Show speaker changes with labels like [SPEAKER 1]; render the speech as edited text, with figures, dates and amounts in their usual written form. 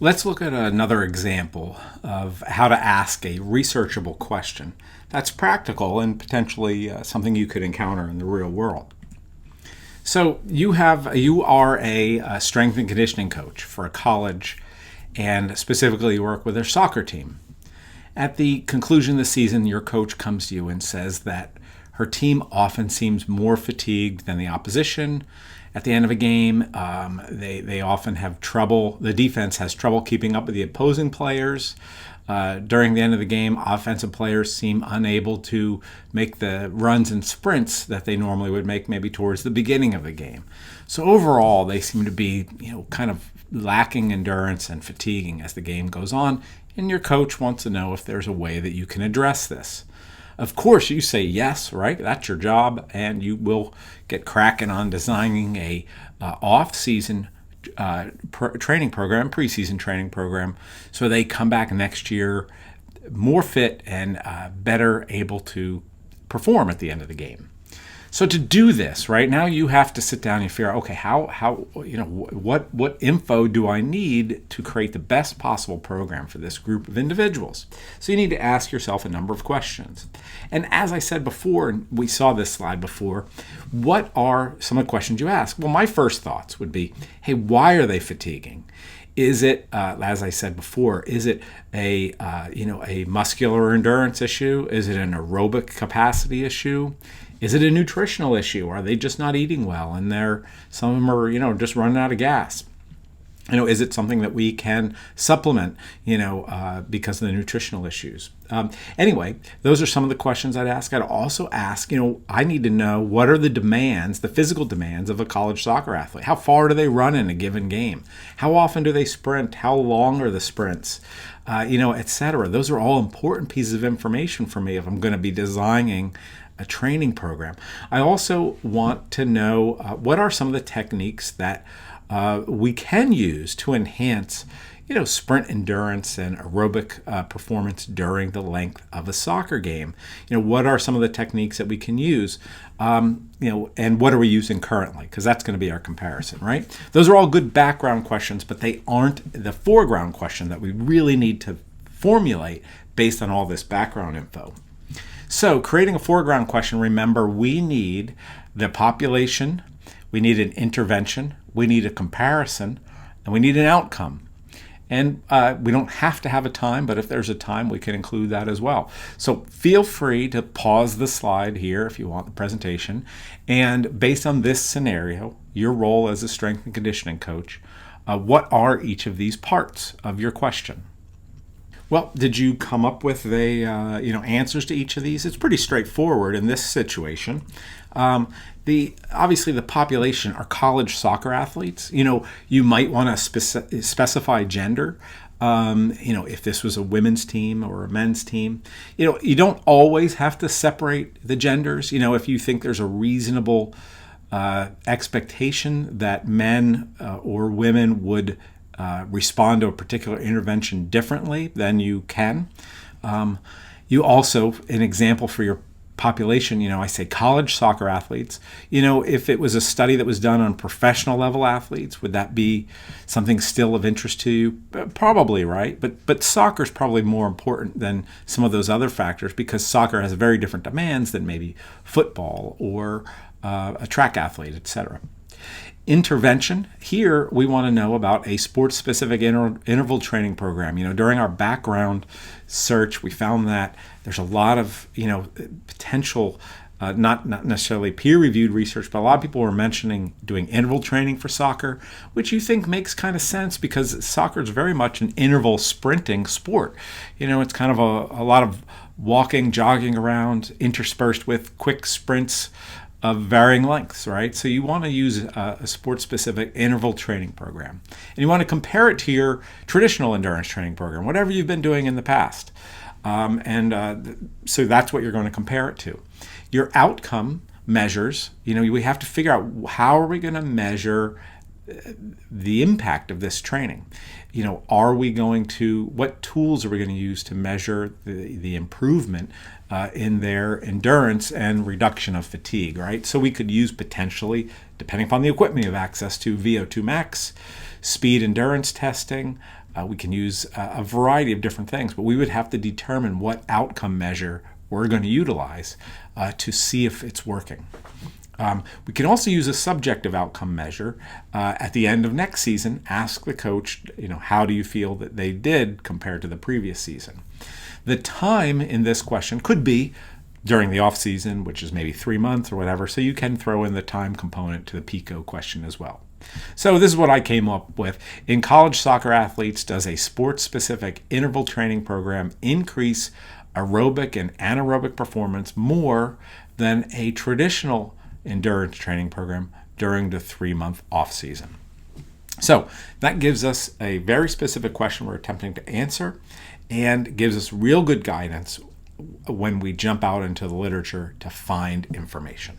[SPEAKER 1] Let's look at another example of how to ask a researchable question that's practical and potentially something you could encounter in the real world. So you are a strength and conditioning coach for a college, and specifically you work with their soccer team. At the conclusion of the season, your coach comes to you and says that her team often seems more fatigued than the opposition. At the end of a game, they often have trouble. The defense has trouble keeping up with the opposing players. During the end of the game, offensive players seem unable to make the runs and sprints that they normally would make maybe towards the beginning of the game. So overall, they seem to be, kind of lacking endurance and fatiguing as the game goes on. And your coach wants to know if there's a way that you can address this. Of course, you say yes, right? That's your job, and you get cracking on designing a off-season training program, preseason training program, so they come back next year more fit and better able to perform at the end of the game. So to do this, right now, you have to sit down and figure out, okay, what info do I need to create the best possible program for this group of individuals? So you need to ask yourself a number of questions. And as I said before, and we saw this slide before, what are some of the questions you ask? Well, my first thoughts would be, hey, why are they fatiguing? Is it, as I said before, is it a muscular endurance issue? Is it an aerobic capacity issue? Is it a nutritional issue? Are they just not eating well and some of them are, just running out of gas? Is it something that we can supplement, because of the nutritional issues? Anyway, those are some of the questions I'd ask. I'd also ask, I need to know what are the demands, the physical demands of a college soccer athlete. How far do they run in a given game? How often do they sprint? How long are the sprints? Etc. Those are all important pieces of information for me if I'm going to be designing a training program. I also want to know what are some of the techniques that we can use to enhance, sprint endurance and aerobic performance during the length of a soccer game. What are some of the techniques that we can use, and what are we using currently? Because that's going to be our comparison, right? Those are all good background questions, but they aren't the foreground question that we really need to formulate based on all this background info. So creating a foreground question, remember, we need the population, we need an intervention, we need a comparison, and we need an outcome. And we don't have to have a time, but if there's a time, we can include that as well. So feel free to pause the slide here if you want the presentation. And based on this scenario, your role as a strength and conditioning coach, what are each of these parts of your question? Well, did you come up with answers to each of these? It's pretty straightforward in this situation. Obviously the population are college soccer athletes. You might want to specify gender. If this was a women's team or a men's team, you don't always have to separate the genders. If you think there's a reasonable expectation that men or women would respond to a particular intervention differently, then you can. You also, an example for your population, I say college soccer athletes. If it was a study that was done on professional level athletes, would that be something still of interest to you? Probably, right? But soccer is probably more important than some of those other factors because soccer has very different demands than maybe football or a track athlete, etc. Intervention. Here, we want to know about a sports-specific interval training program. During our background search, we found that there's a lot of, potential, not necessarily peer-reviewed research, but a lot of people were mentioning doing interval training for soccer, which you think makes kind of sense because soccer is very much an interval sprinting sport. It's kind of a lot of walking, jogging around, interspersed with quick sprints of varying lengths, right? So you want to use a sports-specific interval training program. And you want to compare it to your traditional endurance training program, whatever you've been doing in the past. So that's what you're going to compare it to. Your outcome measures, we have to figure out how are we going to measure the impact of this training. What tools are we going to use to measure the improvement in their endurance and reduction of fatigue, right? So we could use potentially, depending upon the equipment you have access to, VO2 max, speed endurance testing, We can use a variety of different things, but we would have to determine what outcome measure we're going to utilize to see if it's working. We can also use a subjective outcome measure at the end of next season. Ask the coach, how do you feel that they did compared to the previous season? The time in this question could be during the off season, which is maybe 3 months or whatever. So you can throw in the time component to the PICO question as well. So this is what I came up with. In college soccer athletes, does a sports-specific interval training program increase aerobic and anaerobic performance more than a traditional endurance training program during the 3-month off season? So that gives us a very specific question we're attempting to answer and gives us real good guidance when we jump out into the literature to find information.